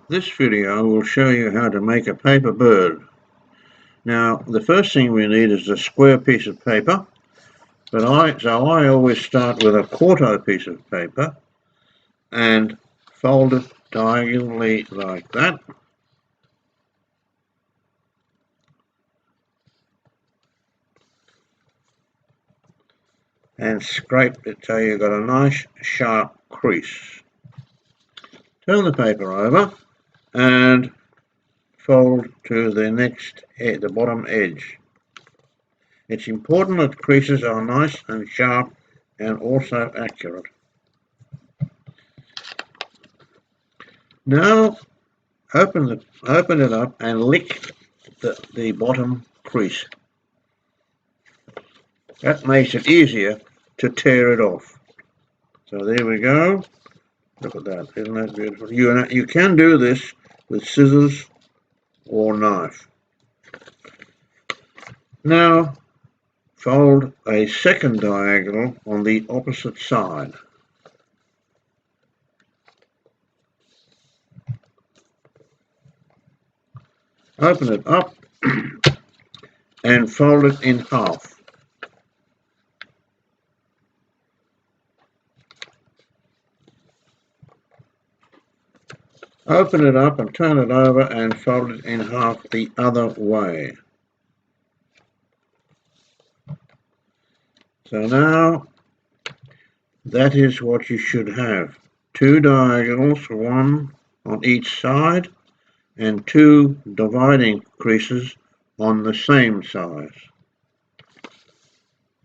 This video will show you how to make a paper bird. Now, the first thing we need is a square piece of paper, so I always start with a quarto piece of paper and fold it diagonally like that. And scrape it till you've got a nice sharp crease. Turn the paper over and fold to the bottom edge. It's important that creases are nice and sharp and also accurate. Now open it up and lick the bottom crease. That makes it easier to tear it off. So there we go. Look at that, isn't that beautiful? You can do this with scissors or knife. Now fold a second diagonal on the opposite side. Open it up and fold it in half. Open it up and turn it over and fold it in half the other way. So now that is what you should have. Two diagonals, one on each side, and two dividing creases on the same size.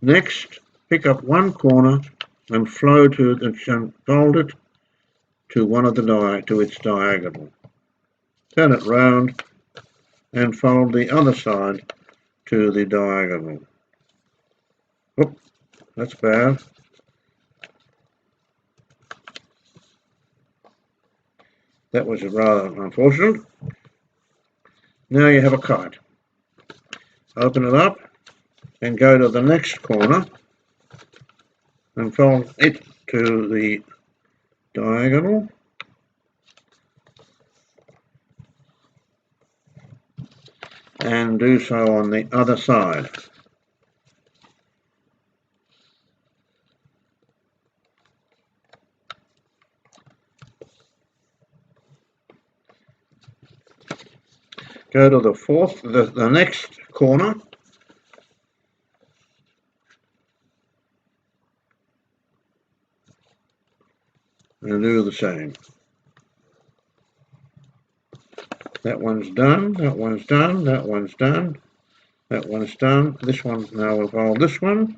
Next, pick up one corner and fold it to its diagonal. Turn it round and fold the other side to the diagonal. Oop, that's bad. That was rather unfortunate. Now you have a kite. Open it up and go to the next corner and fold it to the diagonal. And do so on the other side. Go to the next corner and do the same. That one's done, that one's done, that one's done, that one's done. This one, now we'll fold this one.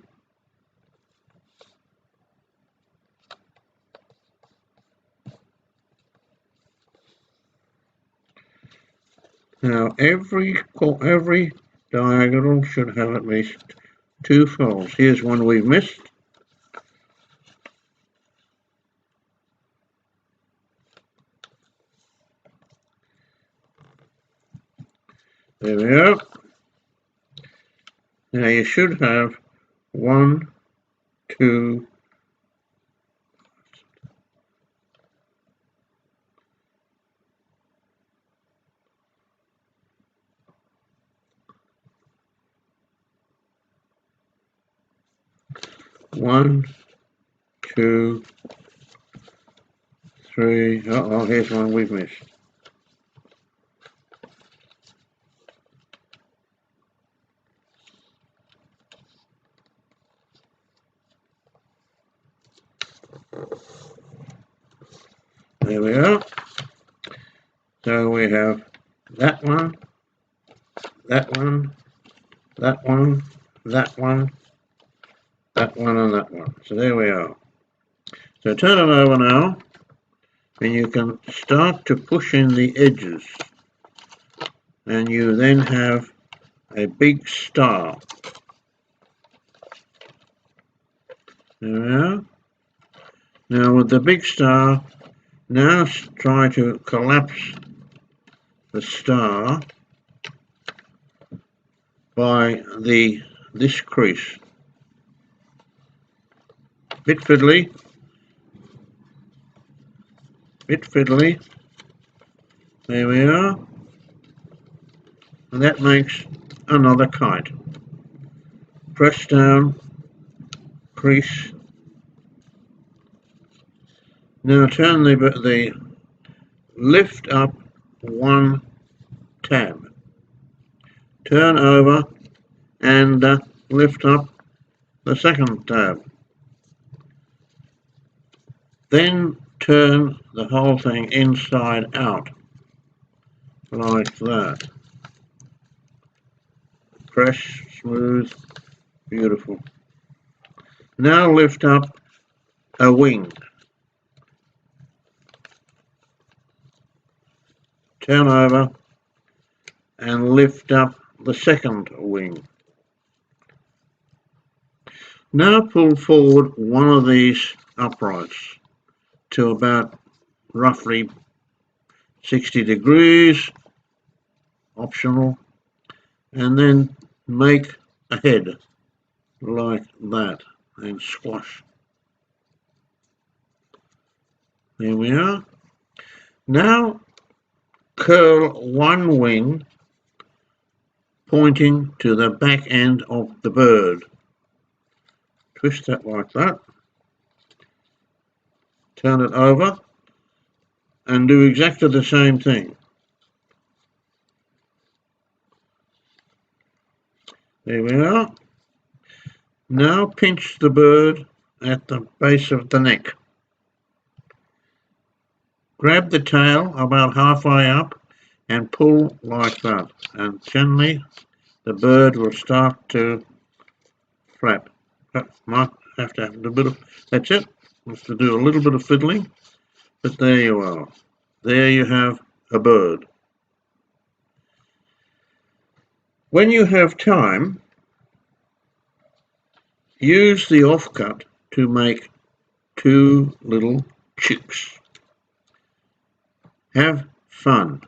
Now every diagonal should have at least two folds. Here's one we've missed. There we are. Now you should have 1, 2, 1, 2, 3. Oh, here's one we've missed. There we are. So we have that one, that one, that one, that one, that one, and that one. So there we are. So turn it over now, and you can start to push in the edges. And you then have a big star. There we are. Now with the big star, now try to collapse the star by this crease. Bit fiddly, There we are. And that makes another kite. Press down, crease. Now turn the lift up one tab. Turn over and lift up the second tab. Then turn the whole thing inside out, like that. Press, smooth, beautiful. Now lift up a wing. Turn over and lift up the second wing. Now pull forward one of these uprights to about roughly 60 degrees, optional, and then make a head like that and squash. There we are. Now curl one wing pointing to the back end of the bird. Twist that like that. Turn it over and do exactly the same thing. There we are. Now pinch the bird at the base of the neck. Grab the tail about halfway up and pull like that, and gently the bird will start to flap. Might have to have a bit of, that's it. Have to do a little bit of fiddling, but there you are. There you have a bird. When you have time, use the offcut to make two little chicks. Have fun.